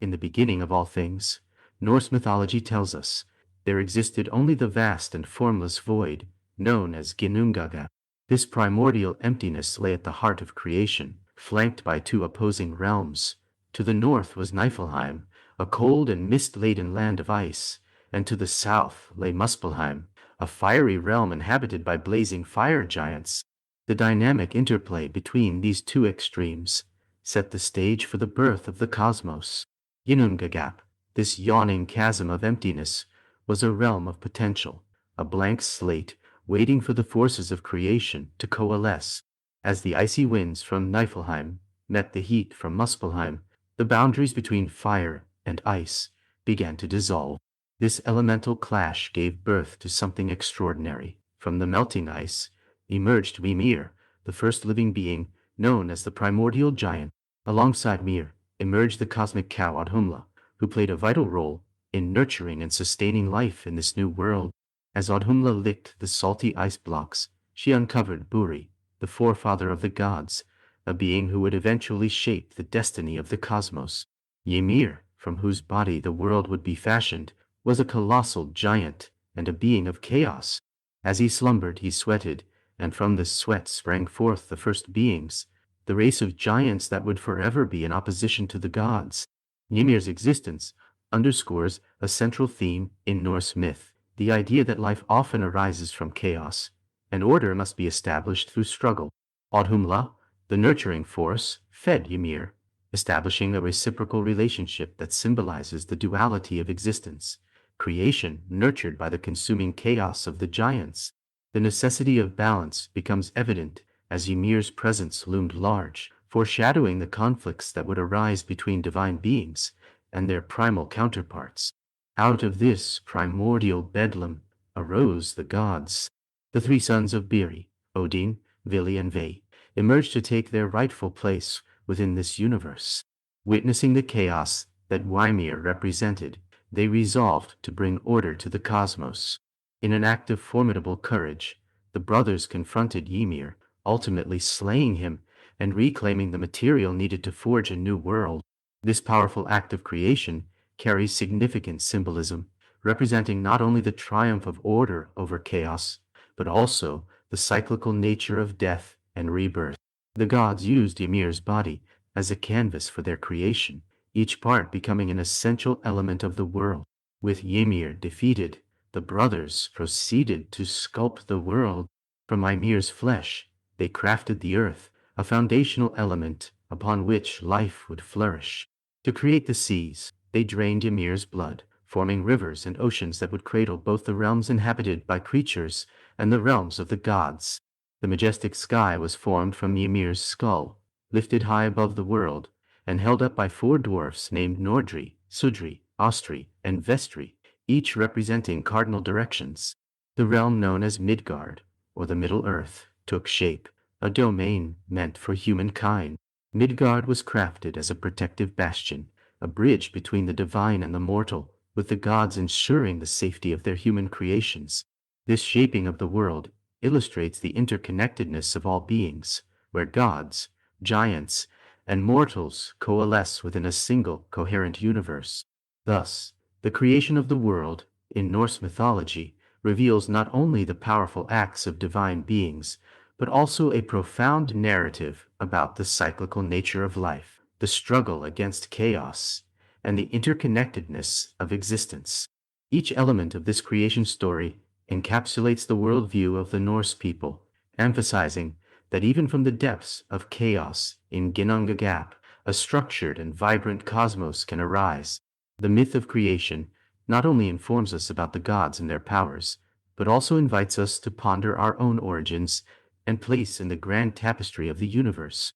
In the beginning of all things, Norse mythology tells us, there existed only the vast and formless void, known as Ginnungagap. This primordial emptiness lay at the heart of creation, flanked by two opposing realms. To the north was Niflheim, a cold and mist-laden land of ice, and to the south lay Muspelheim, a fiery realm inhabited by blazing fire giants. The dynamic interplay between these two extremes set the stage for the birth of the cosmos. Ginnungagap, this yawning chasm of emptiness, was a realm of potential, a blank slate waiting for the forces of creation to coalesce. As the icy winds from Niflheim met the heat from Muspelheim, the boundaries between fire and ice began to dissolve. This elemental clash gave birth to something extraordinary. From the melting ice emerged Ymir, the first living being, known as the primordial giant. Alongside Ymir emerged the cosmic cow Audhumla, who played a vital role in nurturing and sustaining life in this new world. As Audhumla licked the salty ice blocks, she uncovered Buri, the forefather of the gods, a being who would eventually shape the destiny of the cosmos. Ymir, from whose body the world would be fashioned, was a colossal giant and a being of chaos. As he slumbered, he sweated, and from this sweat sprang forth the first beings, the race of giants that would forever be in opposition to the gods. Ymir's existence underscores a central theme in Norse myth, the idea that life often arises from chaos, and order must be established through struggle. Audhumla, the nurturing force, fed Ymir, establishing a reciprocal relationship that symbolizes the duality of existence, creation nurtured by the consuming chaos of the giants. The necessity of balance becomes evident as Ymir's presence loomed large, foreshadowing the conflicts that would arise between divine beings and their primal counterparts. Out of this primordial bedlam arose the gods. The three sons of Biri, Odin, Vili and Ve, emerged to take their rightful place within this universe. Witnessing the chaos that Ymir represented, they resolved to bring order to the cosmos. In an act of formidable courage, the brothers confronted Ymir, ultimately slaying him and reclaiming the material needed to forge a new world. This powerful act of creation carries significant symbolism, representing not only the triumph of order over chaos, but also the cyclical nature of death and rebirth. The gods used Ymir's body as a canvas for their creation, each part becoming an essential element of the world. With Ymir defeated, the brothers proceeded to sculpt the world. From Ymir's flesh, they crafted the earth, a foundational element upon which life would flourish. To create the seas, they drained Ymir's blood, forming rivers and oceans that would cradle both the realms inhabited by creatures and the realms of the gods. The majestic sky was formed from Ymir's skull, lifted high above the world, and held up by four dwarfs named Nordri, Sudri, Ostri, and Vestri, each representing cardinal directions. The realm known as Midgard, or the Middle Earth, took shape, a domain meant for humankind. Midgard was crafted as a protective bastion, a bridge between the divine and the mortal, with the gods ensuring the safety of their human creations. This shaping of the world illustrates the interconnectedness of all beings, where gods, giants, and mortals coalesce within a single coherent universe. Thus, the creation of the world, in Norse mythology, reveals not only the powerful acts of divine beings, but also a profound narrative about the cyclical nature of life, the struggle against chaos, and the interconnectedness of existence. Each element of this creation story encapsulates the worldview of the Norse people, emphasizing that even from the depths of chaos in Ginnungagap, a structured and vibrant cosmos can arise. The myth of creation not only informs us about the gods and their powers, but also invites us to ponder our own origins and place in the grand tapestry of the universe.